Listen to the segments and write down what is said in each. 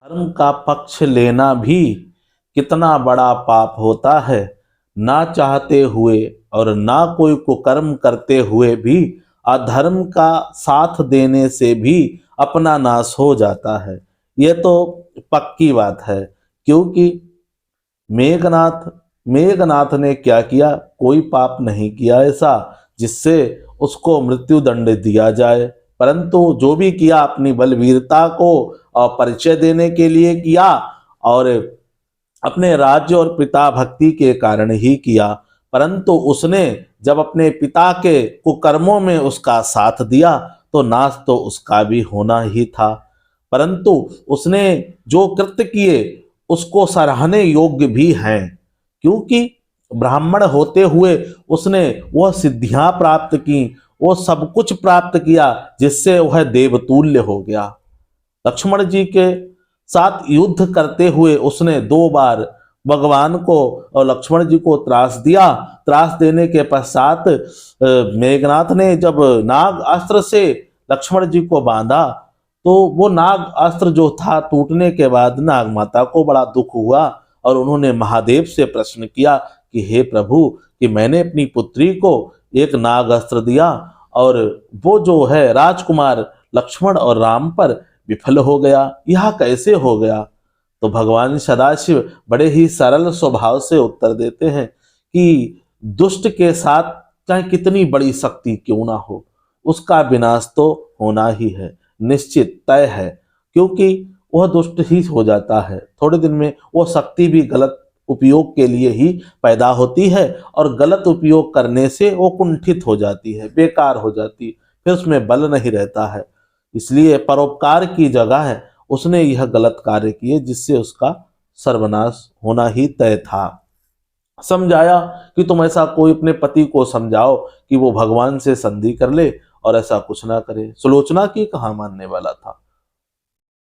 धर्म का पक्ष लेना भी कितना बड़ा पाप होता है। ना चाहते हुए और ना कोई कुकर्म करते हुए भी अधर्म का साथ देने से भी अपना नाश हो जाता है। ये तो पक्की बात है। क्योंकि मेघनाथ मेघनाथ ने क्या किया? कोई पाप नहीं किया ऐसा जिससे उसको मृत्यु दंड दिया जाए, परंतु जो भी किया अपनी बलवीरता को परिचय देने के लिए किया और अपने राज्य और पिता भक्ति के कारण ही किया। परंतु उसने जब अपने पिता के कुकर्मों में उसका साथ दिया तो नाश तो उसका भी होना ही था। परंतु उसने जो कृत्य किए उसको सराहने योग्य भी हैं, क्योंकि ब्राह्मण होते हुए उसने वह सिद्धियां प्राप्त की, वो सब कुछ प्राप्त किया जिससे वह देवतुल्य हो गया। लक्ष्मण जी के साथ युद्ध करते हुए उसने 2 बार भगवान को और लक्ष्मण जी को त्रास दिया। त्रास देने के पश्चात मेघनाथ ने जब नाग अस्त्र से लक्ष्मण जी को बांधा तो वो नाग अस्त्र जो था टूटने के बाद नाग माता को बड़ा दुख हुआ और उन्होंने महादेव से प्रश्न किया कि हे प्रभु, कि मैंने अपनी पुत्री को एक नाग अस्त्र दिया और वो जो है राजकुमार लक्ष्मण और राम पर विफल हो गया, यह कैसे हो गया? तो भगवान सदाशिव बड़े ही सरल स्वभाव से उत्तर देते हैं कि दुष्ट के साथ चाहे कितनी बड़ी शक्ति क्यों ना हो, उसका विनाश तो होना ही है, निश्चित तय है। क्योंकि वह दुष्ट ही हो जाता है, थोड़े दिन में वो शक्ति भी गलत उपयोग के लिए ही पैदा होती है और गलत उपयोग करने से वो कुंठित हो जाती है, बेकार हो जाती है, फिर उसमें बल नहीं रहता है। इसलिए परोपकार की जगह है उसने यह गलत कार्य किए जिससे उसका सर्वनाश होना ही तय था। समझाया कि तुम ऐसा कोई अपने पति को समझाओ कि वो भगवान से संधि कर ले और ऐसा कुछ ना करे। सुलोचना की कहाँ मानने वाला था,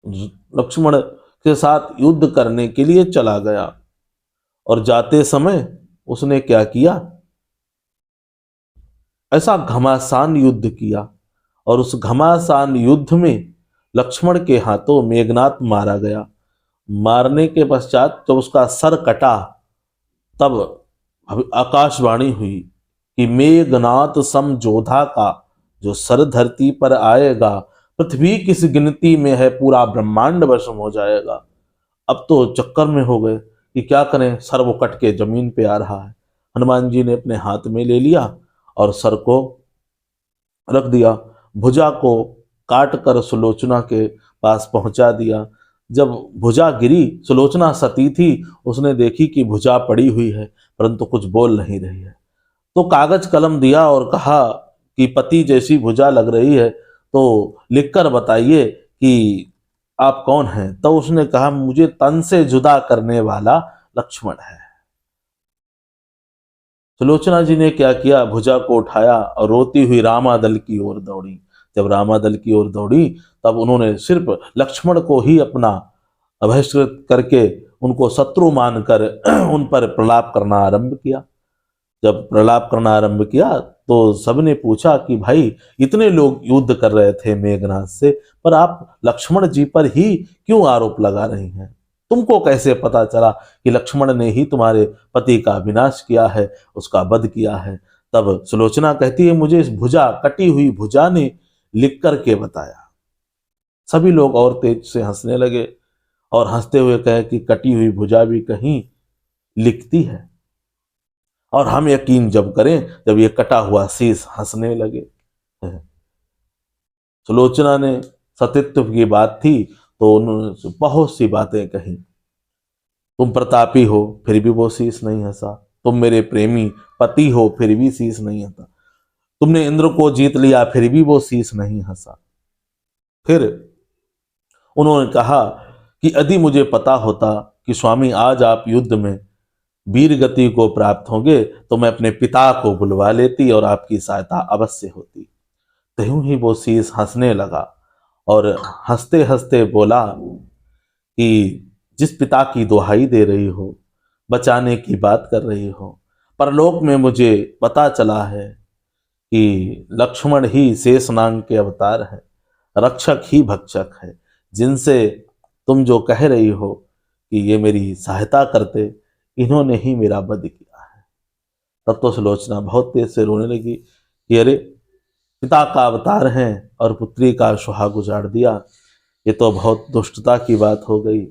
लक्ष्मण के साथ युद्ध करने के लिए चला गया और जाते समय उसने क्या किया? ऐसा घमासान युद्ध किया और उस घमासान युद्ध में लक्ष्मण के हाथों मेघनाथ मारा गया। मारने के पश्चात जब उसका सर कटा तब आकाशवाणी हुई कि मेघनाथ सम जोधा का जो सर धरती पर आएगा, पृथ्वी किस गिनती में है, पूरा ब्रह्मांड भस्म हो जाएगा। अब तो चक्कर में हो गए कि क्या करें, सर वो कट के जमीन पे आ रहा है। हनुमान जी ने अपने हाथ में ले लिया और सर को रख दिया, भुजा को काट कर सुलोचना के पास पहुंचा दिया। जब भुजा गिरी, सुलोचना सती थी, उसने देखी कि भुजा पड़ी हुई है परंतु कुछ बोल नहीं रही है, तो कागज कलम दिया और कहा कि पति जैसी भुजा लग रही है तो लिखकर बताइए कि आप कौन हैं। तो उसने कहा मुझे तन से जुदा करने वाला लक्ष्मण है। सुलोचना जी ने क्या किया, भुजा को उठाया और रोती हुई रामादल की ओर दौड़ी। जब रामादल की ओर दौड़ी तब उन्होंने सिर्फ लक्ष्मण को ही अपना बहिष्कृत करके उनको शत्रु मानकर उन पर प्रलाप करना आरंभ किया। जब प्रलाप करना आरंभ किया तो सबने पूछा कि भाई, इतने लोग युद्ध कर रहे थे मेघनाथ से, पर आप लक्ष्मण जी पर ही क्यों आरोप लगा रही हैं? तुमको कैसे पता चला कि लक्ष्मण ने ही तुम्हारे पति का विनाश किया है, उसका वध किया है? तब सुलोचना कहती है मुझे इस भुजा, कटी हुई भुजा ने लिख करके बताया। सभी लोग और तेज से हंसने लगे और हंसते हुए कहे कि कटी हुई भुजा भी कहीं लिखती है, और हम यकीन जब करें जब ये कटा हुआ शीश हंसने लगे। सुलोचना ने सतीत्व की बात थी तो उन्होंने बहुत सी बातें कही। तुम प्रतापी हो फिर भी वो शीश नहीं हंसा, तुम मेरे प्रेमी पति हो फिर भी शीश नहीं हंसा, तुमने इंद्र को जीत लिया फिर भी वो शीश नहीं हंसा। फिर उन्होंने कहा कि यदि मुझे पता होता कि स्वामी आज आप युद्ध में वीर गति को प्राप्त होंगे तो मैं अपने पिता को बुलवा लेती और आपकी सहायता अवश्य होती। तो यूं ही वो शीश हंसने लगा और हंसते हंसते बोला कि जिस पिता की दुहाई दे रही हो, बचाने की बात कर रही हो, परलोक में मुझे पता चला है कि लक्ष्मण ही शेषनाग के अवतार है, रक्षक ही भक्षक है, जिनसे तुम जो कह रही हो कि ये मेरी सहायता करते, इन्होंने ही मेरा वध किया है। तब तो सुलोचना बहुत तेज से रोने लगी कि अरे, पिता का अवतार हैं और पुत्री का सुहाग उजाड़ दिया, ये तो बहुत दुष्टता की बात हो गई।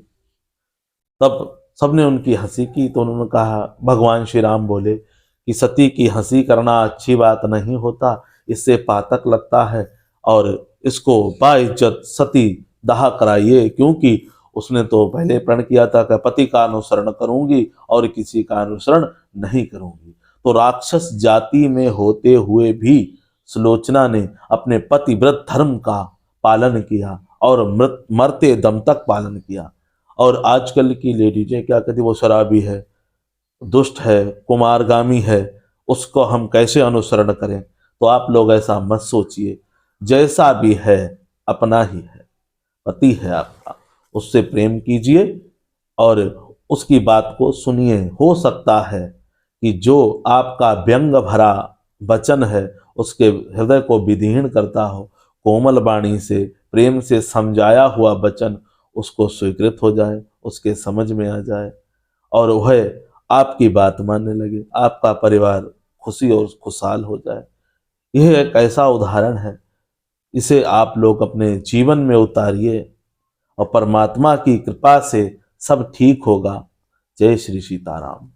तब सबने उनकी हंसी की तो उन्होंने कहा, भगवान श्री राम बोले कि सती की हंसी करना अच्छी बात नहीं होता, इससे पातक लगता है और इसको बाइज्जत सती दाह कराइए, क्योंकि उसने तो पहले प्रण किया था कि पति का अनुसरण करूंगी और किसी का अनुसरण नहीं करूंगी। तो राक्षस जाति में होते हुए भी सुलोचना ने अपने पतिव्रत धर्म का पालन किया और मरते दम तक पालन किया। और आजकल की लेडीजें क्या कहती, वो शराबी है, दुष्ट है, कुमारगामी है, उसको हम कैसे अनुसरण करें। तो आप लोग ऐसा मत सोचिए, जैसा भी है अपना ही है, पति है आपका, उससे प्रेम कीजिए और उसकी बात को सुनिए। हो सकता है कि जो आपका व्यंग भरा वचन है उसके हृदय को विदीर्ण करता हो, कोमल वाणी से प्रेम से समझाया हुआ वचन उसको स्वीकृत हो जाए, उसके समझ में आ जाए और वह आपकी बात मानने लगे, आपका परिवार खुशी और खुशहाल हो जाए। यह एक ऐसा उदाहरण है, इसे आप लोग अपने जीवन में उतारिए और परमात्मा की कृपा से सब ठीक होगा। जय श्री सीताराम।